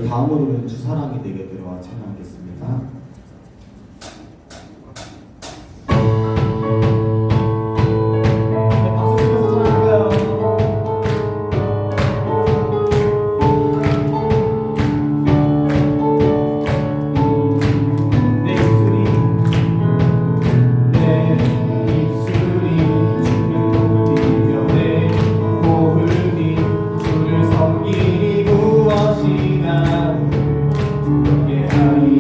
다음으로는 주 사랑이 내게 들어와 찬양하겠습니다. 무엇이나 두렵게 하리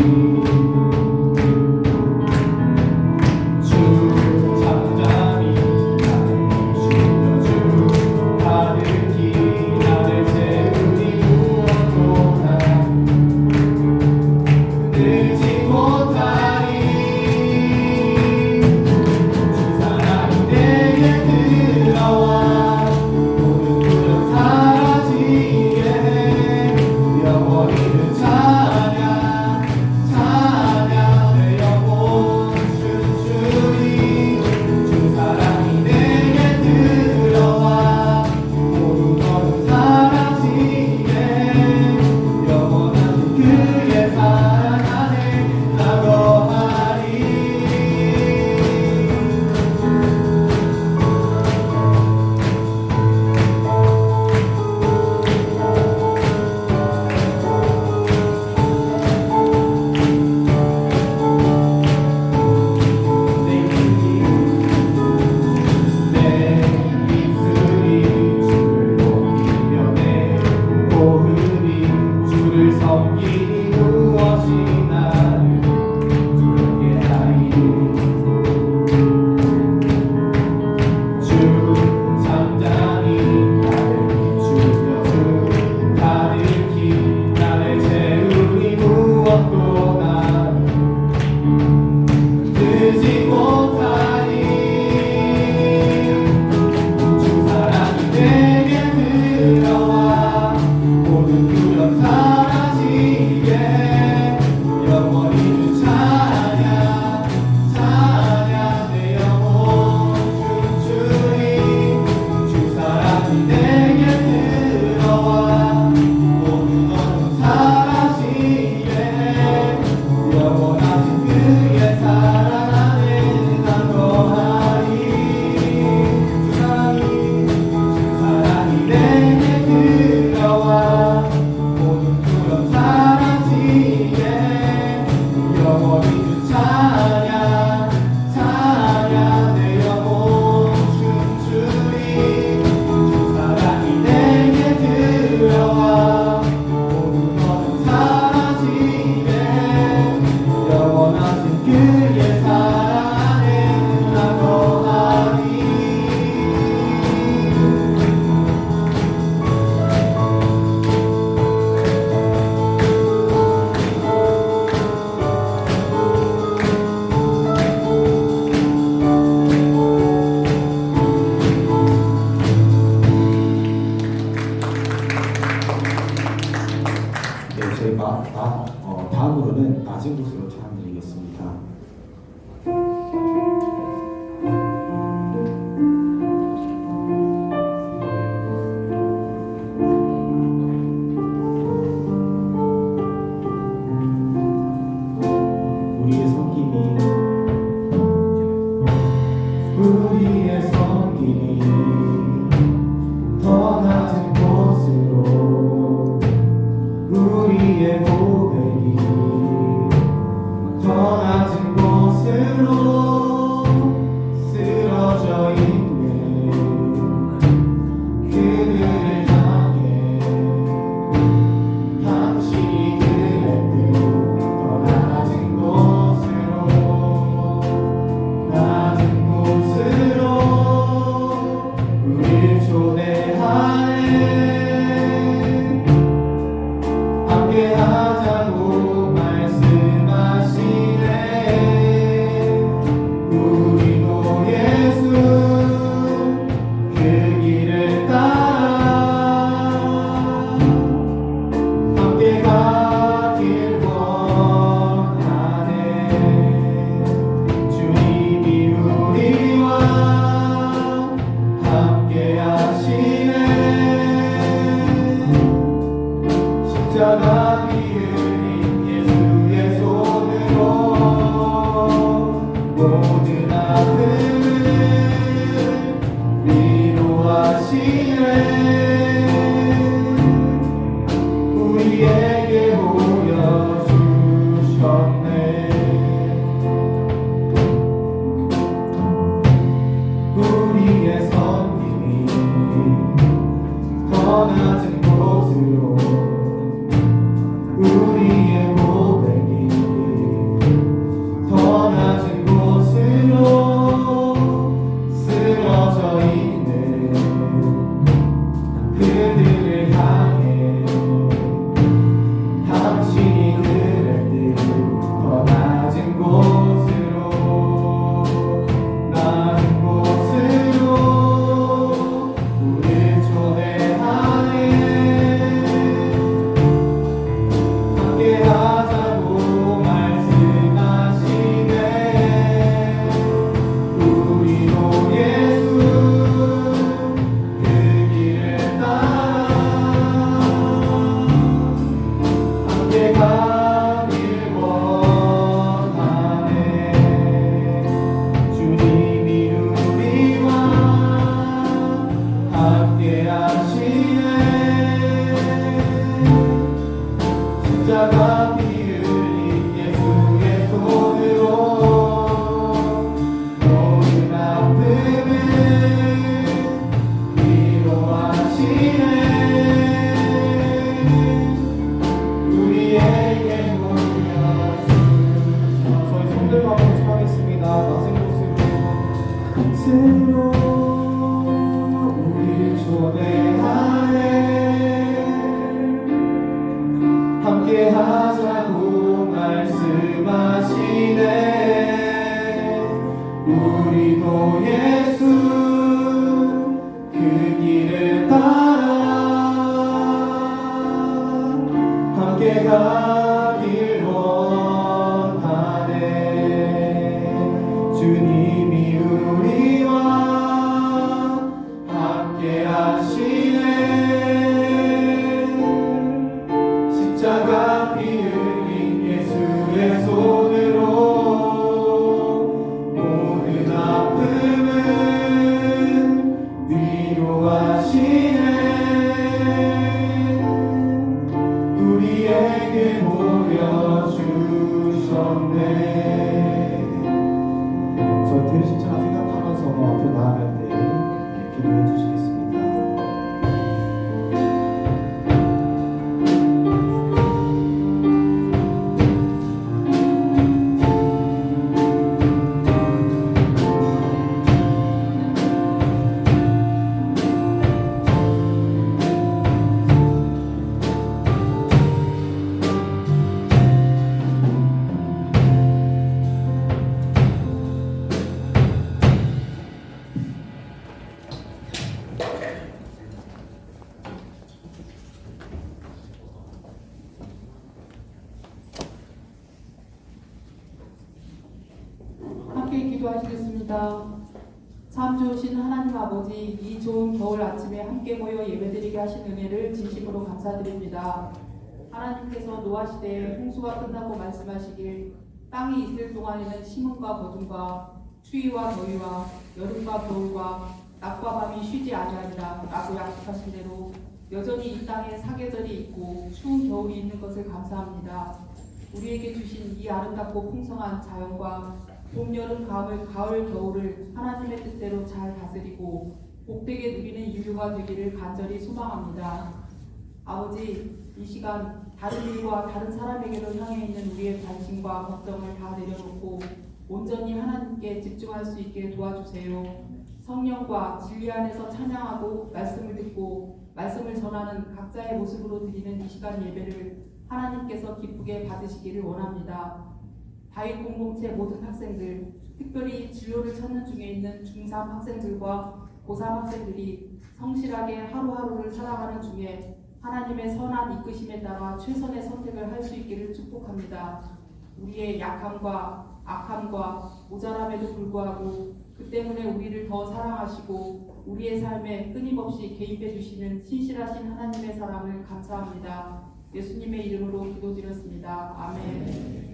다음으로는 낮은 곳으로 찬양 드리겠습니다. 우리의 섬김이 더 낮은 곳으로, 우리의 고백이 더 낮은 곳으로 쓰러져 있는 그들을 향해 당신이 그랬듯 더 낮은 곳으로 우릴 초대하네. 함께하자고 말씀하시네. 우리도 예수 그 길을 따라 함께 가길 원하네. 주님이 우리와 함께 하시네. 십자가 피 흘린 예수의 손으로 모든 아픔을 위로하시네. 우리에게 보여주셨네. 우리의 섬김이 더 낮은 곳으로, 우리의 고백이 더 낮은 곳으로 쓰러져 있는 그들을 향해 당신이 그랬듯 더 낮은 곳으로 우릴 초대하네. 함께하자고 말씀하시네. 우리도 예수 그 길을 따라 함께 가길 원하네. 주님이 우리와 함께 하시네. 십자가 피 흘린 예수의 손으로 모든 아픔을 위로하시네. 우리에게 보여주셨네. 저희 손들과 함께 하겠습니다. 낮은 곳으로 우리 초대하네. 함께하자고 말씀하시네. 우리도 예수 그 길을 따라 함께 가길 원하네. 주님이 우리와 함께 하시네. 십자가 피 흘린 예수의 손으로 기도하시겠습니다. 참 좋으신 하나님 아버지, 이 좋은 겨울 아침에 함께 모여 예배드리게 하신 은혜를 진심으로 감사드립니다. 하나님께서 노아 시대에 홍수가 끝나고 말씀하시길 땅이 있을 동안에는 심음과 거둠과 추위와 더위와 여름과 겨울과 낮과 밤이 쉬지 아니하리라 라고 약속하신 대로 여전히 이 땅에 사계절이 있고 추운 겨울이 있는 것을 감사합니다. 우리에게 주신 이 아름답고 풍성한 자연과 봄, 여름, 가을, 겨울을 하나님의 뜻대로 잘 다스리고 복되게 누리는 인류가 되기를 간절히 소망합니다. 아버지, 이 시간 다른 일과 다른 사람에게로 향해 있는 우리의 관심과 걱정을 다 내려놓고 온전히 하나님께 집중할 수 있게 도와주세요. 성령과 진리 안에서 찬양하고 말씀을 듣고 말씀을 전하는 각자의 모습으로 드리는 이 시간 예배를 하나님께서 기쁘게 받으시기를 원합니다. 다윗 공동체 모든 학생들, 특별히 진로를 찾는 중에 있는 중3 학생들과 고3 학생들이 성실하게 하루하루를 살아가는 중에 하나님의 선한 이끄심에 따라 최선의 선택을 할 수 있기를 축복합니다. 우리의 약함과 악함과 모자람에도 불구하고 그 때문에 우리를 더 사랑하시고 우리의 삶에 끊임없이 개입해 주시는 신실하신 하나님의 사랑을 감사합니다. 예수님의 이름으로 기도드렸습니다. 아멘.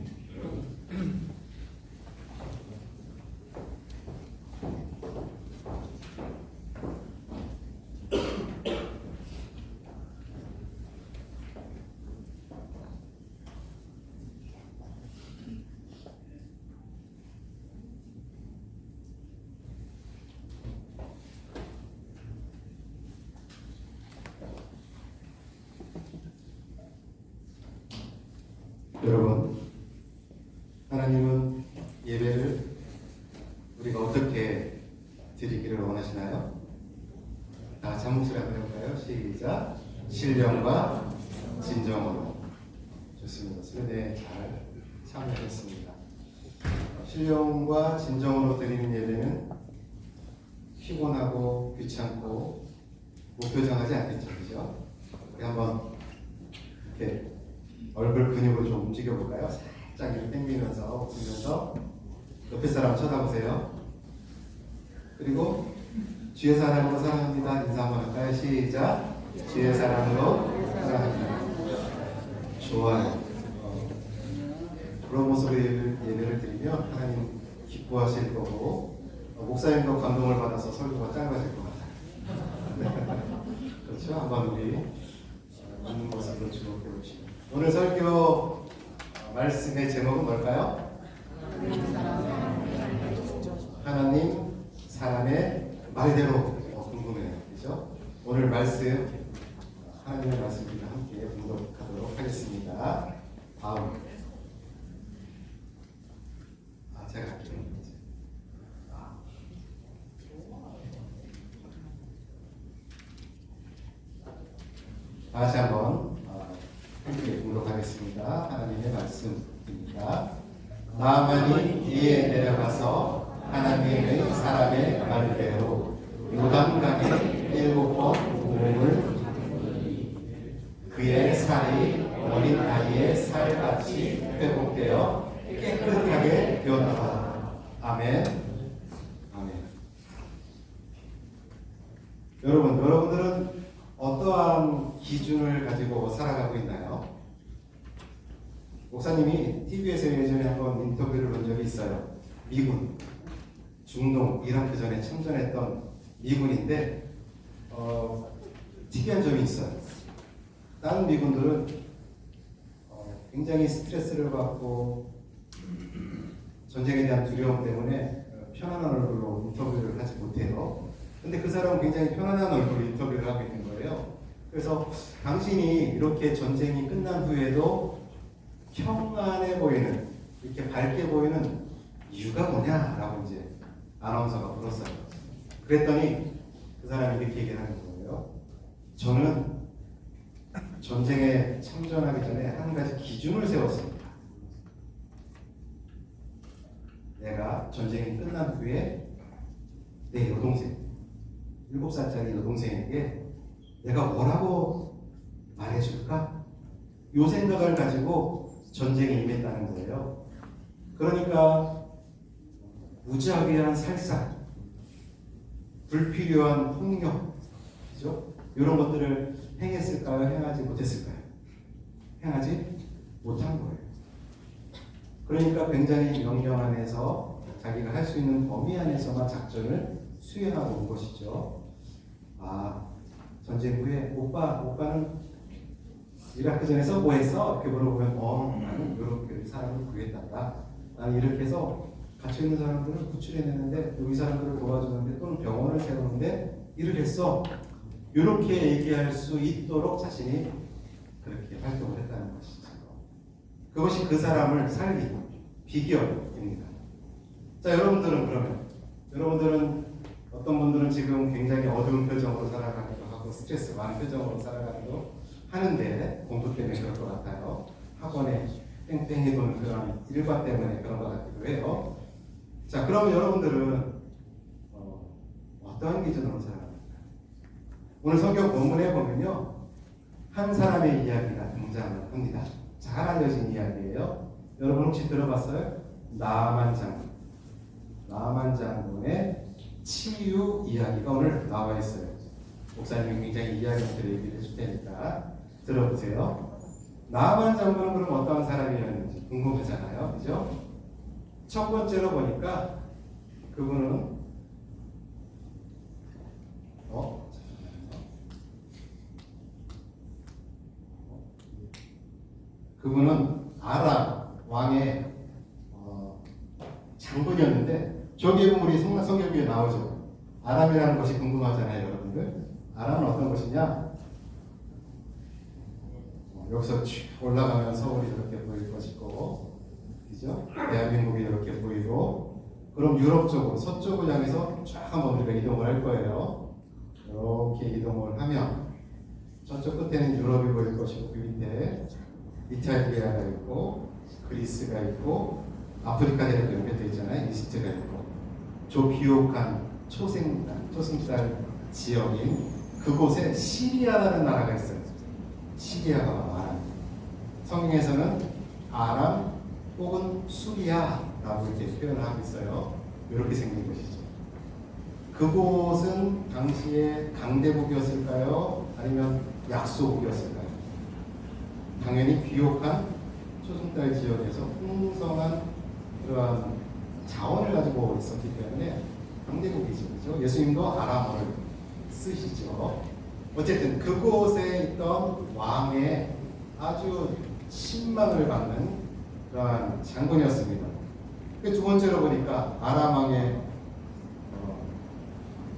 여러분, 하나님은 예배를 우리가 어떻게 드리기를 원하시나요? 다 같이 한 목소리 한번 해볼까요? 시작! 신령과 진정으로. 좋습니다. 수련회에 잘 참여했습니다. 신령과 진정으로 드리는 예배는 피곤하고 귀찮고 무표정하지 않겠죠, 그죠? 우리 한번 이렇게 얼굴 근육을 좀 움직여볼까요? 살짝 이렇게 당기면서 웃으면서 옆에 사람 쳐다보세요. 그리고 주의 사랑으로 사랑합니다. 인사 한번 할까요? 시작! 주의 사랑으로 사랑합니다. 좋아요. 그런 모습으로 예배를 드리면 하나님 기뻐하실 거고 목사님도 감동을 받아서 설교가 짧아질 것 같아요. 그렇죠? 한번 우리 있는 모습으로 주목해 보시고 오늘 설교 말씀의 제목은 뭘까요? 하나님 사람의 말대로. 궁금해요, 그렇죠? 오늘 말씀 하나님의 말씀과 함께 공독하도록 하겠습니다. 다음 제가 할게요. 다시 한번 함께 공독하겠습니다. 하나님의 말씀입니다. 나아만이 이에 내려가서 하나님의 사람의 말대로 요단강에 7번 몸을 그의 살이 어린 아이의 살같이 회복되어 깨끗하게 되었다. 아멘. 아멘. 여러분들은 어떠한 기준을 가지고 살아가고 있나요? 목사님이 TV에서 예전에 한번 인터뷰를 본 적이 있어요. 미군, 중동, 이라크 전에 참전했던 미군인데 특이한 점이 있어요. 다른 미군들은 굉장히 스트레스를 받고 전쟁에 대한 두려움 때문에 편안한 얼굴로 인터뷰를 하지 못해요. 근데 그 사람은 굉장히 편안한 얼굴로 인터뷰를 하고 있는 거예요. 그래서 당신이 이렇게 전쟁이 끝난 후에도 평안해 보이는, 이렇게 밝게 보이는 이유가 뭐냐라고 이제 아나운서가 물었어요. 그랬더니 그 사람이 이렇게 얘기를 하는 거예요. 저는 전쟁에 참전하기 전에 한 가지 기준을 세웠습니다. 내가 전쟁이 끝난 후에 내 여동생, 7살짜리 여동생에게 내가 뭐라고 말해줄까? 요 생각을 가지고 전쟁에 임했다는 거예요. 그러니까 무자비한 살상, 불필요한 폭력, 그죠? 이런 것들을 행했을까요? 행하지 못했을까요? 행하지 못한 거예요. 그러니까 굉장히 명령 안에서 자기가 할 수 있는 범위 안에서만 작전을 수행하고 온 것이죠. 아, 전쟁 후에 오빠는 이라크 전에서 뭐 했어? 이렇게 물어보면 나는 이렇게 사람을 구했단다. 나는 이렇게 해서 갇혀 있는 사람들을 구출해내는데 이 사람들을 도와주는데 또는 병원을 세우는데 일을 했어. 이렇게 얘기할 수 있도록 자신이 그렇게 활동을 했다는 것이죠. 그것이 그 사람을 살린 비결입니다. 자, 여러분들은 어떤 분들은 지금 굉장히 어두운 표정으로 살아가기도 하고 스트레스 많은 표정으로 살아가기도 하는데 공부 때문에 그럴 것 같아요. 학원에 땡땡이 도는 그런 일과 때문에 그런 것 같기도 해요. 자, 그러면 여러분들은 어떠한 기준으로 살아갑니까? 오늘 성경 본문에 보면요, 한 사람의 이야기가 등장을 합니다. 잘 알려진 이야기예요. 여러분 혹시 들어봤어요? 나만 장군의 치유 이야기가 오늘 나와 있어요. 목사님이 굉장히 이야기를 얘기를 해줄 테니까 들어보세요. 나만 장군은 그럼 어떤 사람이었는지 궁금하잖아요, 그죠? 첫 번째로 보니까 그분은 아람 왕의 장군이었는데 저기에 보면 우리 성경 위에 나오죠. 아람이라는 것이 궁금하잖아요, 여러분들. 아람은 어떤 것이냐? 여기서 쭉 올라가면 서울이 이렇게 보일 것이고, 그죠? 대한민국이 이렇게 보이고, 그럼 유럽 쪽으로 서쪽을 향해서 쫙 한번 우리가 이동을 할 거예요. 이렇게 이동을 하면 저쪽 끝에는 유럽이 보일 것이고 그 밑에 이탈리아가 있고 그리스가 있고 아프리카 대륙도 연결되어 있잖아요. 이집트가 있고 저 비옥한 초승달 지역인 그곳에 시리아라는 나라가 있어요. 시리아가 아람. 성경에서는 아람 혹은 수리아라고 이렇게 표현을 하고 있어요. 이렇게 생긴 것이죠. 그곳은 당시에 강대국이었을까요? 아니면 약소국이었을까요? 당연히 비옥한 초승달 지역에서 풍성한 그러한 자원을 가지고 있었기 때문에 강대국이죠. 그렇죠? 예수님도 아람어를 쓰시죠. 어쨌든 그곳에 있던 왕의 아주 신망을 받는 그러한 장군이었습니다. 두 번째로 보니까 아람 왕의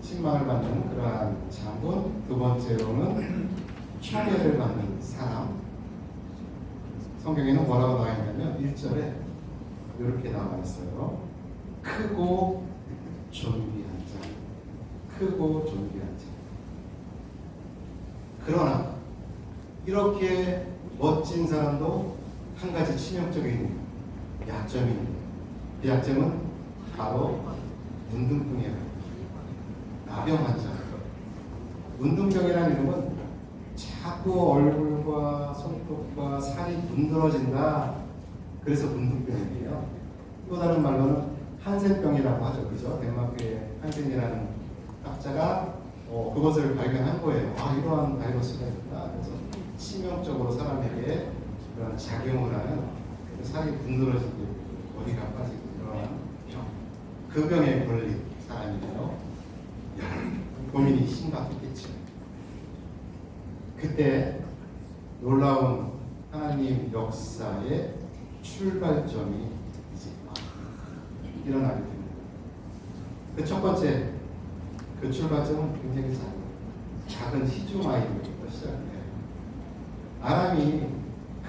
신망을 받는 그러한 장군, 두 번째로는 총애를 받는 사람. 성경에는 뭐라고 나와 있냐면 1절에 이렇게 나와 있어요. 크고 존귀한 자. 크고 존귀한 자. 그러나 이렇게 멋진 사람도 한 가지 치명적인 약점이 있는데 그 약점은 바로 문둥병이에요. 나병 환자. 문둥병이라는 이름은 자꾸 얼굴과 손톱과 살이 문드러진다. 그래서 문둥병이에요. 또 다른 말로는 한센병이라고 하죠. 그죠? 덴마크의 한센이라는 학자가 그것을 발견한 거예요. 이러한 바이러스가 있구나. 그래서 치명적으로 사람에게 그런 작용을 하는 살이 문드러지고 머리가 빠지고 그러한 병. 그 병에 걸린 사람이에요. 고민이 심각했겠죠. 그때 놀라운 하나님 역사의 출발점이 이제 일어나게 됩니다. 그 첫 번째 그 출발점은 굉장히 작은 시주마이인 것이죠. 아람이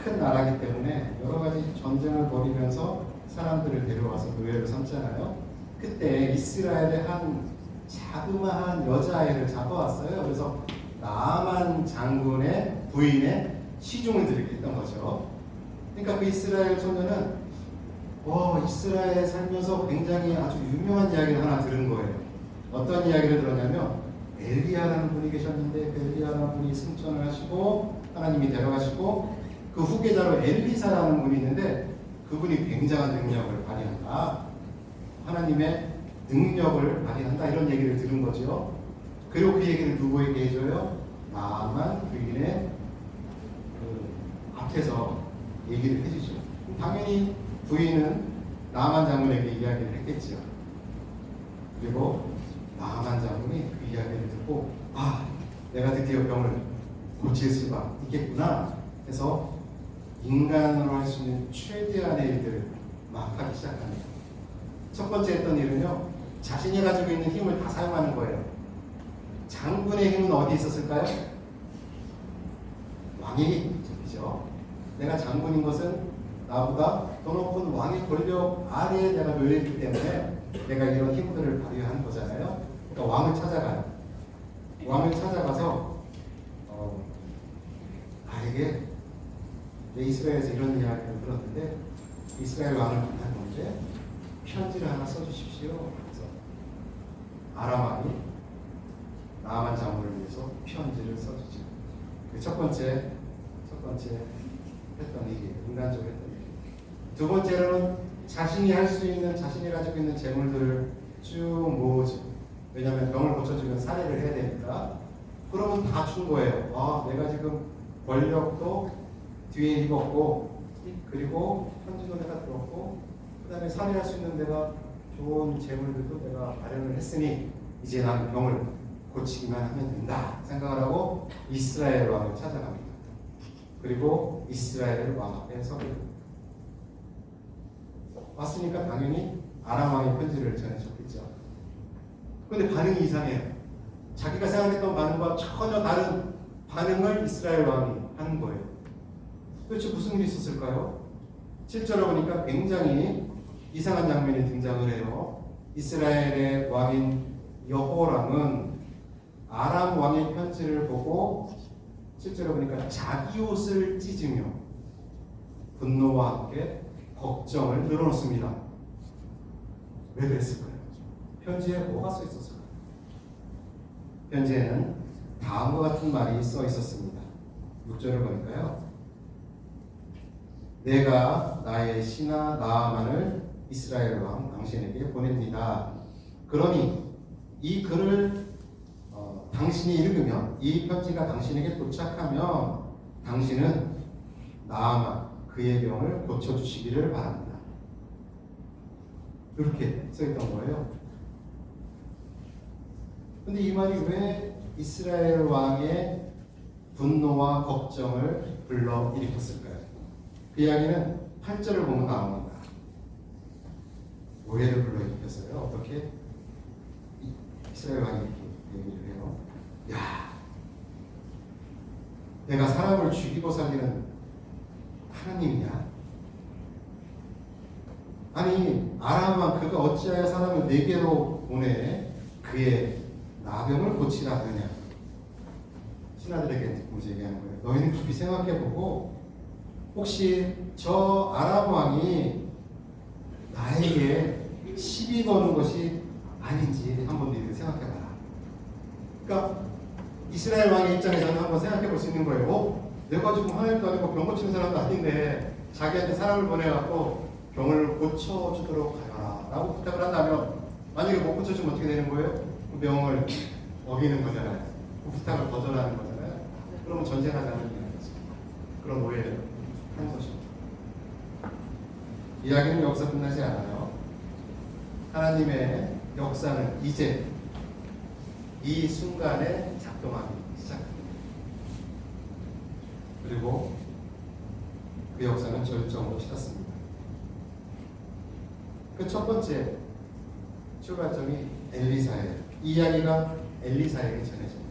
큰 나라이기 때문에 여러 가지 전쟁을 벌이면서 사람들을 데려와서 노예를 삼잖아요. 그때 이스라엘의 한 자그마한 여자아이를 잡아왔어요. 그래서 나만 장군의 부인의 시중을 드리게 했던 거죠. 그러니까 그 이스라엘 소녀는 이스라엘에 살면서 굉장히 아주 유명한 이야기를 하나 들은 거예요. 어떤 이야기를 들었냐면 엘리야라는 분이 계셨는데 그 엘리야라는 분이 승천을 하시고 하나님이 데려가시고 그 후계자로 엘리사라는 분이 있는데 그분이 굉장한 능력을 발휘한다. 하나님의 능력을 발휘한다 이런 얘기를 들은 거죠. 그리고 그 얘기를 누구에게 해줘요? 나만 부인의 그 앞에서 얘기를 해주죠. 당연히 부인은 나만 장군에게 이야기를 했겠죠. 그리고 나만 장군이 그 이야기를 듣고 내가 드디어 병을 고칠 수가 있겠구나 해서 인간으로 할 수 있는 최대한의 일들을 막 하기 시작합니다. 첫 번째 했던 일은요, 자신이 가지고 있는 힘을 다 사용하는 거예요. 장군의 힘은 어디 있었을까요? 왕의 힘이죠. 내가 장군인 것은 나보다 더 높은 왕의 권력 아래에 내가 놓여있기 때문에 내가 이런 힘들을 발휘한 거잖아요. 그러니까 왕을 찾아가요. 왕을 찾아가서 나에게 내 이스라엘에서 이런 이야기를 들었는데 이스라엘 왕을 만난 건데 편지를 하나 써주십시오. 그래서 아람 왕이 나아만 장군을 위해서 편지를 써주죠. 그 첫 번째 했던 일이에요. 인간적으로 했던 일. 두 번째로는 자신이 할 수 있는, 자신이 가지고 있는 재물들을 쭉 모으죠. 왜냐하면 병을 고쳐주면 사례를 해야 되니까. 그러면 다 준 거예요. 내가 지금 권력도 뒤에 입었고, 그리고 편지도 내가 들었고, 그 다음에 사례할 수 있는 내가 좋은 재물들도 내가 마련을 했으니 이제 나는 병을 고치기만 하면 된다 생각을 하고 이스라엘 왕을 찾아갑니다. 그리고 이스라엘 왕 앞에 서게 됩니다. 왔으니까 당연히 아람 왕의 편지를 전해줬겠죠. 그런데 반응이 이상해요. 자기가 생각했던 반응과 전혀 다른 반응을 이스라엘 왕이 하는 거예요. 도대체 무슨 일이 있었을까요? 7절에 보니까 굉장히 이상한 장면이 등장을 해요. 이스라엘의 왕인 여호람은 아람 왕의 편지를 보고 7절에 보니까 자기 옷을 찢으며 분노와 함께 걱정을 늘어놓습니다. 왜 그랬을까요? 편지에 뭐가 써 있었을까요? 편지에는 다음과 같은 말이 써 있었습니다. 6절을 보니까요. 내가 나의 신하 나아만을 이스라엘 왕 당신에게 보냅니다. 그러니 이 글을 당신이 읽으면, 이 편지가 당신에게 도착하면 당신은 나아만 그의 병을 고쳐주시기를 바랍니다. 이렇게 써있던 거예요. 근데 이 말이 왜 이스라엘 왕의 분노와 걱정을 불러일으켰을까요? 그 이야기는 8절을 보면 나옵니다. 오해를 불러일으켰어요. 어떻게? 이스라엘 왕이 이렇게 얘기를 해요. 야, 내가 사람을 죽이고 살리는 하나님이냐? 아니, 아람 왕 그가 어찌하여 사람을 내게로 보내 그의 나병을 고치라 하느냐? 신하들에게 먼저 얘기하는 거예요. 너희는 깊이 생각해보고 혹시 저 아람 왕이 나에게 시비 거는 것이 아닌지 한번 너희들 생각해봐라. 그러니까 이스라엘 왕의 입장에서는 한번 생각해볼 수 있는 거예요. 내가 지금 하나님도 아니고 병 고치는 사람도 아닌데 자기한테 사람을 보내갖고 병을 고쳐주도록 하여라 라고 부탁을 한다면 만약에 못 고쳐주면 어떻게 되는 거예요? 그 명을 어기는 거잖아요. 그 부탁을 거절하는 거잖아요. 그러면 전쟁하자는 거죠. 그런 오해를 하는 것입니다. 이야기는 여기서 끝나지 않아요. 하나님의 역사는 이제 이 순간에 작동하기 시작합니다. 그리고 그 역사는 절정으로 치닫습니다. 그 첫 번째 출발점이 엘리사예요. 이 이야기가 엘리사에게 전해집니다.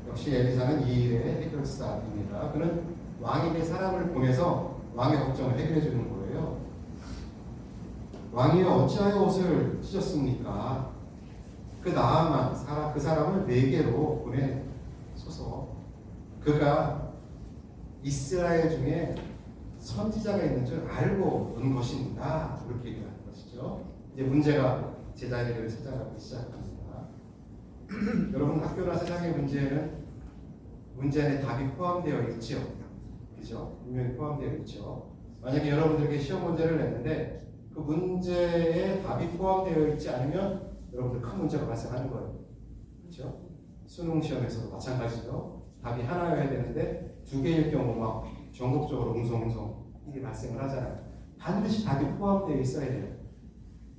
역시 엘리사는 이 일의 해결사입니다. 그는 왕에게 사람을 보내서 왕의 걱정을 해결해 주는 거예요. 왕이 어찌하여 옷을 찢었습니까? 그 나아만 그 사람을 내게로 보내소서. 그가 이스라엘 중에 선지자가 있는 줄 알고 온 것입니다. 이렇게 얘기하는 것이죠. 이제 문제가 제자리를 찾아가기 시작합니다. 여러분 학교나 세상의 문제 안에 답이 포함되어 있죠. 그죠? 분명히 포함되어 있죠. 만약에 여러분들에게 시험 문제를 냈는데 그 문제에 답이 포함되어 있지 않으면 여러분들 큰 문제가 발생하는 거예요. 그렇죠? 수능 시험에서도 마찬가지죠. 답이 하나여야 되는데 두 개일 경우 막 전국적으로 웅성웅성 일이 발생을 하잖아요. 반드시 답이 포함되어 있어야 돼요.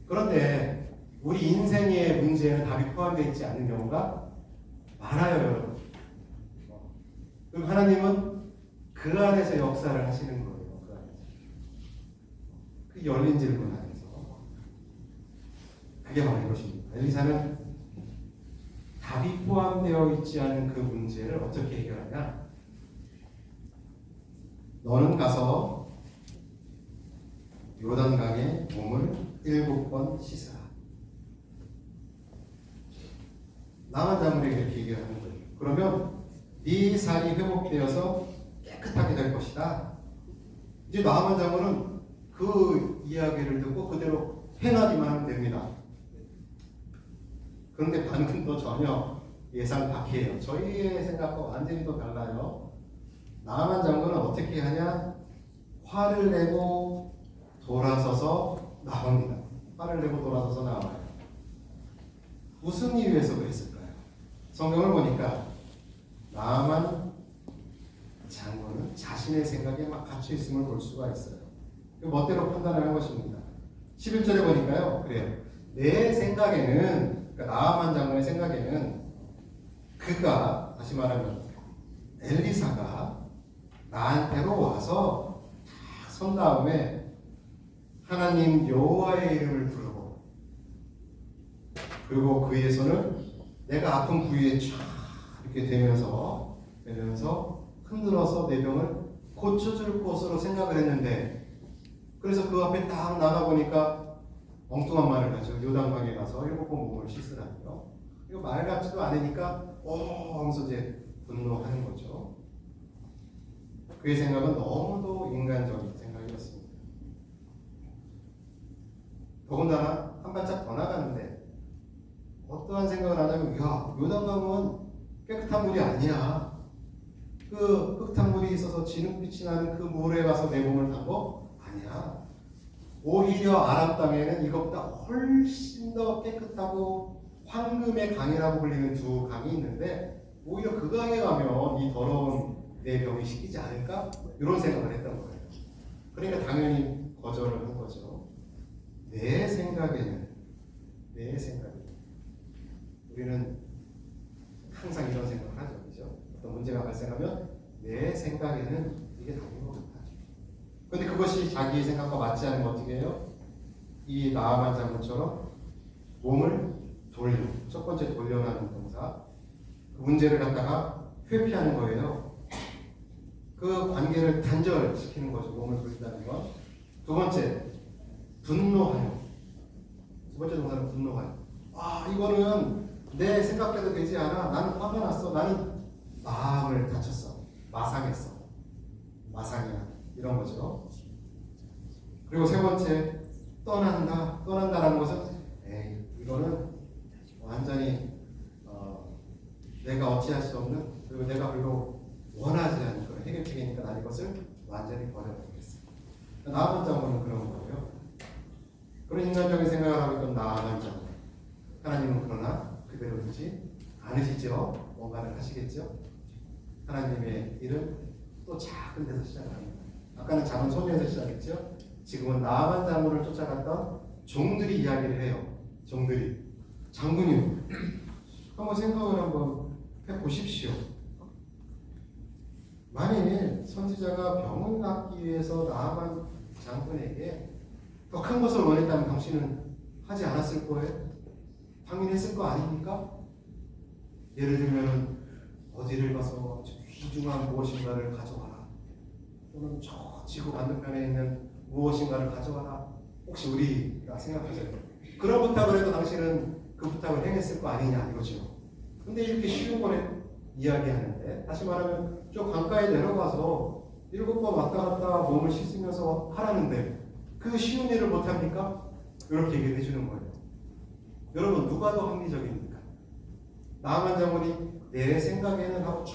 그런데 우리 인생의 문제에는 답이 포함되어 있지 않는 경우가 많아요, 여러분. 그리고 하나님은 그 안에서 역사를 하시는 거예요. 그 안에서. 그 열린 질문 안에서. 그게 바로 이것입니다. 엘리사는 답이 포함되어 있지 않은 그 문제를 어떻게 해결하냐? 너는 가서 요단강에 몸을 7번 씻으라. 나만 자물에게 이렇게 얘기하는 거예요. 그러면 네 살이 회복되어서 깨끗하게 될 것이다. 이제 나만 자물은 그 이야기를 듣고 그대로 행하기만 하면 됩니다. 그런데 반응도 전혀 예상 밖이에요. 저희의 생각과 완전히 또 달라요. 나만 장군은 어떻게 하냐? 화를 내고 돌아서서 나옵니다. 화를 내고 돌아서서 나와요. 무슨 이유에서 그랬을까요? 성경을 보니까 나만 장군은 자신의 생각에 막 갇혀 있음을 볼 수가 있어요. 그 멋대로 판단하는 것입니다. 11절에 보니까요. 그래요. 내 생각에는, 그러니까 나만 장군의 생각에는 그가, 다시 말하면 엘리사가 나한테로 와서 딱 선 다음에 하나님 여호와의 이름을 부르고, 그리고 그의 손을 내가 아픈 부위에 쫙 이렇게 대면서 흔들어서 내 병을 고쳐줄 것으로 생각을 했는데, 그래서 그 앞에 딱 나가보니까 엉뚱한 말을 하죠. 요단강에 가서 7번 몸을 씻으라고요. 이거 말 같지도 않으니까 하면서 이제 분노하는 거죠. 그의 생각은 너무도 인간적인 생각이었습니다. 더군다나 한 발짝 더 나가는데 어떠한 생각을 하냐면, 야, 요단강은 깨끗한 물이 아니야. 그 흙탕 물이 있어서 진흙빛이 나는 그 물에 가서 내 몸을 담고 아니야. 오히려 아람 땅에는 이것보다 훨씬 더 깨끗하고 황금의 강이라고 불리는 두 강이 있는데, 오히려 그 강에 가면 이 더러운 내 병이 씻기지 않을까? 이런 생각을 했던 거예요. 그러니까 당연히 거절을 한 거죠. 내 생각에는 우리는 항상 이런 생각을 하죠. 그렇죠? 어떤 문제가 발생하면 내 생각에는 이게 답인 것 같아. 그런데 그것이 자기의 생각과 맞지 않으면 어떻게 해요? 이 나아만 장군처럼 몸을 첫 번째 돌려라는 동사, 그 문제를 갖다가 회피하는 거예요. 그 관계를 단절시키는 거죠. 몸을 돌린다는 건. 두 번째, 분노하여. 두 번째 동사는 분노하여. 아, 이거는 내 생각대로 되지 않아. 나는 화가 났어. 나는 마음을 다쳤어. 마상했어. 마상이야. 이런 거죠. 그리고 세 번째, 떠난다라는 것은, 이거는 완전히 내가 어찌할 수 없는, 그리고 내가 별로 원하지 않는 그런 해결책이니까 난 이것을 완전히 버려버리겠어. 나아만 장군은 그런 거예요. 그런 인간적인 생각을 하고 있던 나아만 장군. 하나님은 그러나 그대로 두지 않으시죠. 뭔가를 하시겠죠. 하나님의 일은 또 작은 데서 시작합니다. 아까는 작은 소녀에서 시작했죠. 지금은 나아만 장군을 쫓아갔던 종들이 이야기를 해요. 종들이. 장군이요. 한번 생각을 한번 해보십시오. 만일 선지자가 병을 낫기 위해서 나아만 장군에게 더 큰 것을 원했다면 당신은 하지 않았을 거예요? 당연히 했을 거 아닙니까? 예를 들면 어디를 가서 귀중한 무엇인가를 가져와라. 또는 저 지구 반대편에 있는 무엇인가를 가져와라. 혹시 우리가 생각하세요? 그런 부탁을 해도 당신은 그 부탁을 행했을 거 아니냐 이거죠. 근데 이렇게 쉬운 거에 이야기하는데, 다시 말하면 저 강가에 내려가서 7번 왔다 갔다 몸을 씻으면서 하라는데 그 쉬운 일을 못합니까? 이렇게 얘기를 해주는 거예요. 여러분, 누가 더 합리적입니까? 나아만 장군이 내 생각에는 하고 쫙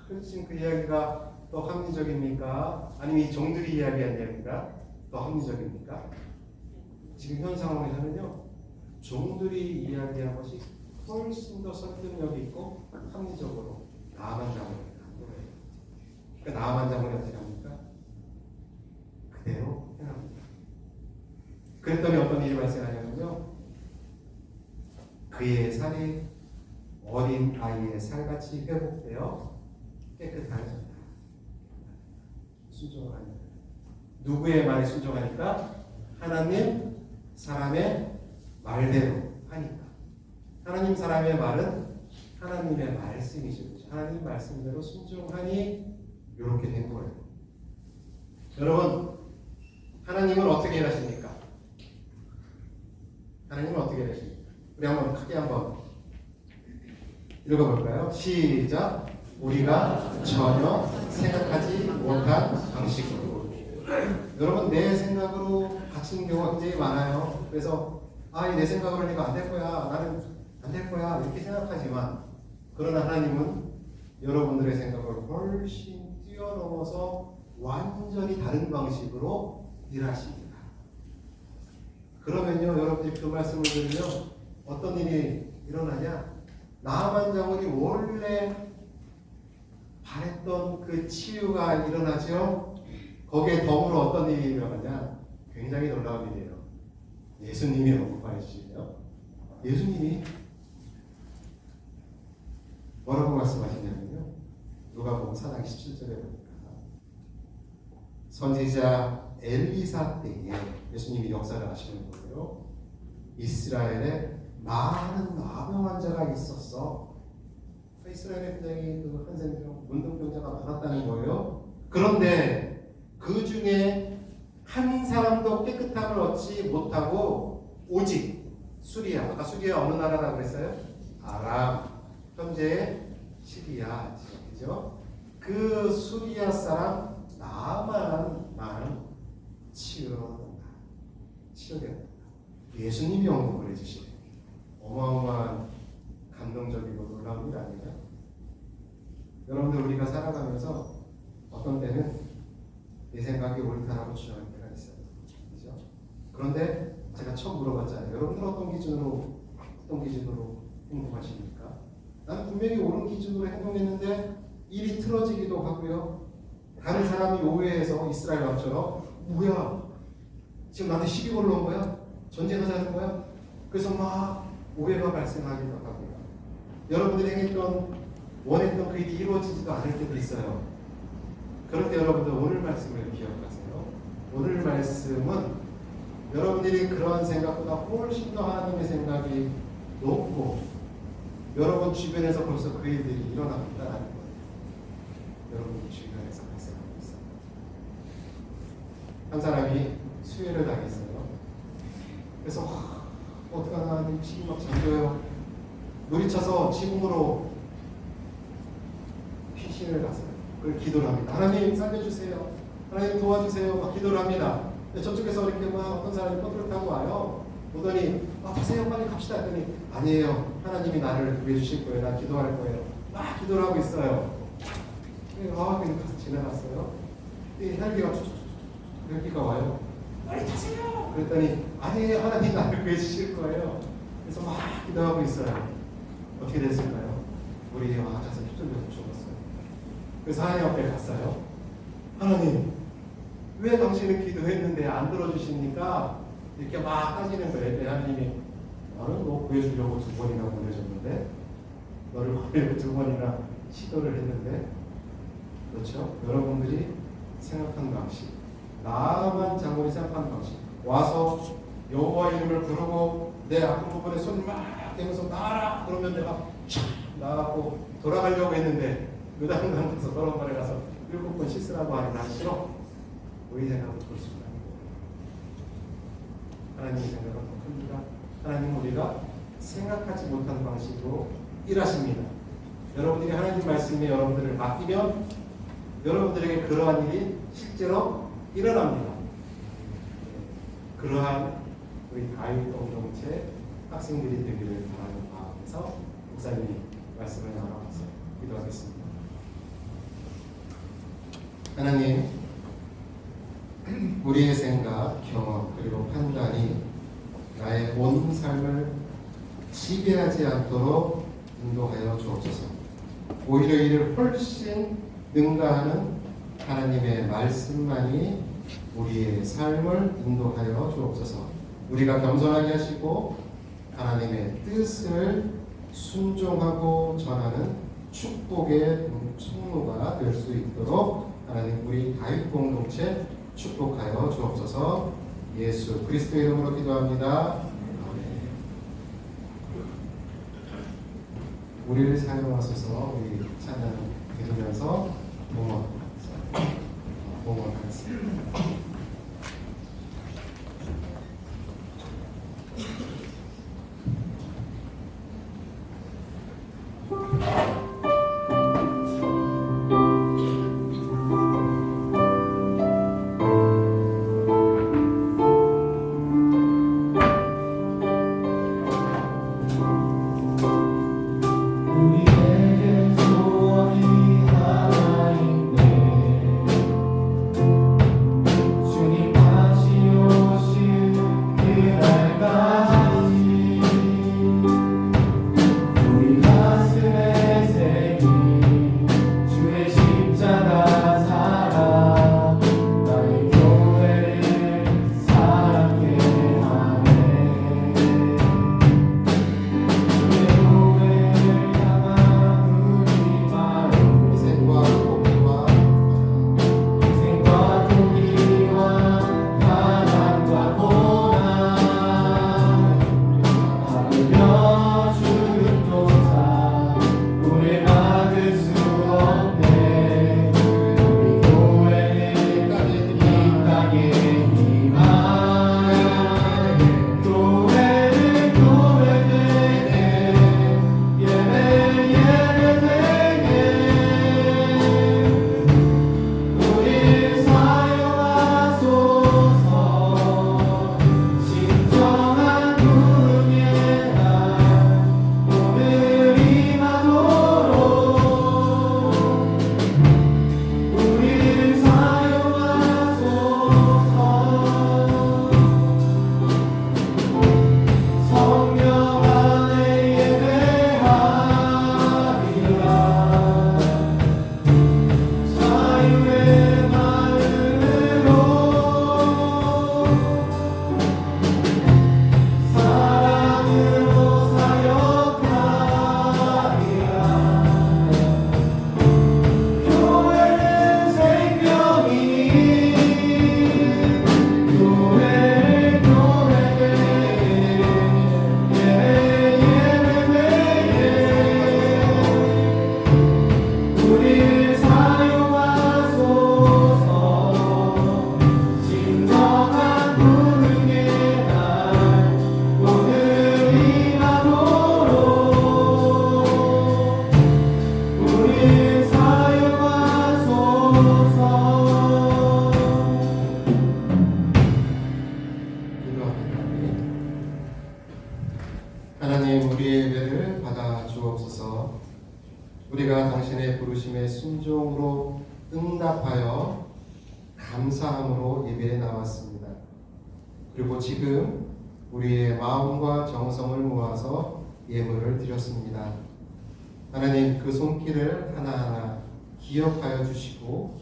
펼친 그 이야기가 더 합리적입니까? 아니면 이 종들이 이야기한 이야기가 더 합리적입니까? 지금 현 상황에서는요, 종들이 이야기한 것이 훨씬 더 설득력이 있고 합리적으로 나아만 장군이 한 거예요. 그러니까 나아만 장군이 어떻게 합니까? 그대로 행합니다. 그랬더니 어떤 일이 발생하냐면요, 그의 살이 어린 아이의 살같이 회복되어 깨끗해졌다. 순종하니까. 누구의 말에 순종하니까? 하나님, 사람의 말대로 하니까. 하나님, 사람의 말은 하나님의 말씀이죠. 하나님 말씀대로 순종하니 이렇게 된 거예요. 여러분, 하나님은 어떻게 일하십니까? 하나님은 어떻게 일하십니까? 우리 한번 크게 한번 읽어볼까요? 시작. 우리가 전혀 생각하지 못한 방식으로. 여러분, 내 생각으로 갇히는 경우가 굉장히 많아요. 그래서 내 생각으로 하니까 안 될 거야. 나는 안 될 거야. 이렇게 생각하지만, 그러나 하나님은 여러분들의 생각을 훨씬 뛰어넘어서 완전히 다른 방식으로 일하십니다. 그러면요, 여러분들이 그 말씀을 들으면 어떤 일이 일어나냐? 나아만 장군이 원래 바랬던 그 치유가 일어나죠. 거기에 더불어 어떤 일이 일어나냐? 굉장히 놀라운 일이에요. 예수님이 언급하시네요. 예수님이 뭐라고 말씀하시냐면요, 누가복음 4장 17절에 보니까 선지자 엘리사 때에 예수님이 역사를 하시는 거예요. 이스라엘에 많은 나병 환자가 있었어. 이스라엘에 굉장히 그 한센병, 문둥병자가 많았다는 거예요. 그런데 그 중에 한 사람도 깨끗함을 얻지 못하고 오직 수리아, 아까 수리아 어느 나라라고 그랬어요? 아람, 현재 시리아 지역이죠. 그 수리아 사람 나만만 치유되었다. 예수님이 언급을 해주시네. 어마어마한 감동적이고 놀라운 일 아니에요? 여러분들, 우리가 살아가면서 어떤 때는 내 생각이 옳다라고 주장할 때가 있어요. 그죠? 그런데 제가 처음 물어봤잖아요. 여러분들 어떤 기준으로 행동하십니까? 나는 분명히 옳은 기준으로 행동했는데 일이 틀어지기도 하고요. 다른 사람이 오해해서 이스라엘 왕처럼 뭐야? 지금 나한테 시비 걸러 온 거야? 전쟁하자는 거야? 그래서 막 오해가 발생하기도 하고요. 여러분들이 원했던 그 일이 이루어지지도 않을 때도 있어요. 그럴 때 여러분들 오늘 말씀을 기억하세요. 오늘 말씀은 여러분들이 그러한 생각보다 훨씬 더 하나님의 생각이 높고 여러분 주변에서 벌써 그 일들이 일어나고 있다는 거예요. 여러분 주변에서 발생하고 있어요. 한 사람이 수혜를 당했어요. 그래서 어떡하나 집이 막 잠겨요. 물리쳐서 지붕으로 피신을 갔어요. 그걸 기도를 합니다. 하나님 살려주세요. 하나님 도와주세요. 막 기도를 합니다. 저쪽에서 이렇게 막 어떤 사람이 버스를 타고 와요. 오더니 가세요, 빨리 갑시다 했더니 아니에요. 하나님이 나를 구해주실 거예요. 나 기도할 거예요. 막 기도를 하고 있어요. 그냥 가서 지나갔어요. 헬기가 와요. 빨리 타세요. 그랬더니 아니에요. 하나님 나를 구해주실 거예요. 그래서 막 기도하고 있어요. 어떻게 됐을까요? 우리 가서 휘둘려서 죽었어요. 그래서 하나님 앞에 갔어요. 하나님, 왜 당신은 기도했는데 안 들어주십니까? 이렇게 막 따지는 거예요. 하나님이 나는 너 구해주려고 2번이나 보내줬는데 너를 구하려고 2번이나 시도를 했는데, 그렇죠? 여러분들이 생각한 방식, 나만 장군이 생각한 방식, 와서 여호와 이름을 부르고 내 아픈 부분에 손을 막 대면서 나아라 그러면 내가 촥 나가고 돌아가려고 했는데 요단강 가서 서론발에 가서 7번 씻으라고 하니 난 싫어. 우리 생각은 그렇습니다. 하나님의 생각은 더 큽니다. 하나님은 우리가 생각하지 못한 방식으로 일하십니다. 여러분들이 하나님 말씀에 여러분들을 맡기면 여러분들에게 그러한 일이 실제로 일어납니다. 그러한 우리 다윗 공동체 학생들이 되기를 바라는 마음에서 목사님이 말씀을 나눠서 기도하겠습니다. 하나님, 우리의 생각, 경험, 그리고 판단이 나의 온 삶을 지배하지 않도록 인도하여 주옵소서. 오히려 이를 훨씬 능가하는 하나님의 말씀만이 우리의 삶을 인도하여 주옵소서. 우리가 겸손하게 하시고 하나님의 뜻을 순종하고 전하는 축복의 통로가 될 수 있도록 하나님 우리 가입 공동체 축복하여 주옵소서. 예수 그리스도의 이름으로 기도합니다. 아멘. 우리를 사용하소서. 우리 찬양 들으면서 봉헌하겠습니다. 우리에게 소원이 하나 있네. 주님 다시 오실 그날까지 우리 가슴에 새긴 주의 십자가 사랑 나의 교회를 사랑케 하네. 주의 교회를 향한 우리 마음 희생과 공의와 희생과 도기와 가난과 고난 하물며 주름조차 우릴 막을 수 없네. 우리 교회는 이 땅에 희망 교회는 교회되게 예배 예배되게 우릴 사용하소서. 진정한 부흥의 날 오늘 임하도록 우릴 사용하소서. 성령 안에 예배하리라. 자유의 마음으로 사랑으로 사역하리라. 교회는 생명이니 교회를 교회되게 예배되게 우릴 사용하소서. 진정한 부흥의 날 오늘 임하도록 우릴 사용하소서. 기도합니다. 하나님 우리의 예배를 받아 주옵소서. 우리가 당신의 부르심에 순종으로 응답하여 감사함으로 예배에 나왔습니다. 그리고 지금 우리의 마음과 정성을 모아서 예물을 드렸습니다. 하나님 그 손길을 하나하나 기억하여 주시고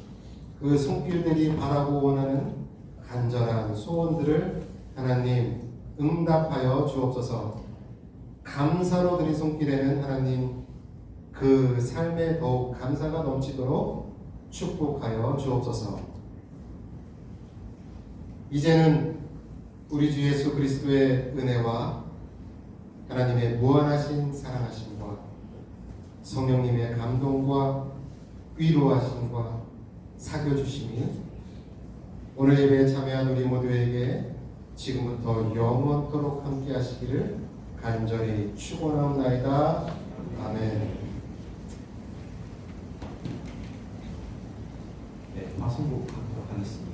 그 손길들이 바라고 원하는 간절한 소원들을 하나님 응답하여 주옵소서. 감사로 드린 손길에는 하나님 그 삶에 더욱 감사가 넘치도록 축복하여 주옵소서. 이제는 우리 주 예수 그리스도의 은혜와 하나님의 무한하신 사랑하심과 성령님의 감동과 위로하심과 사겨주심이 오늘 예배에 참여한 우리 모두에게 지금부터 영원토록 함께 하시기를 간절히 축원하옵나이다. 아멘. 네, 화성곡 하도록 하겠습니다.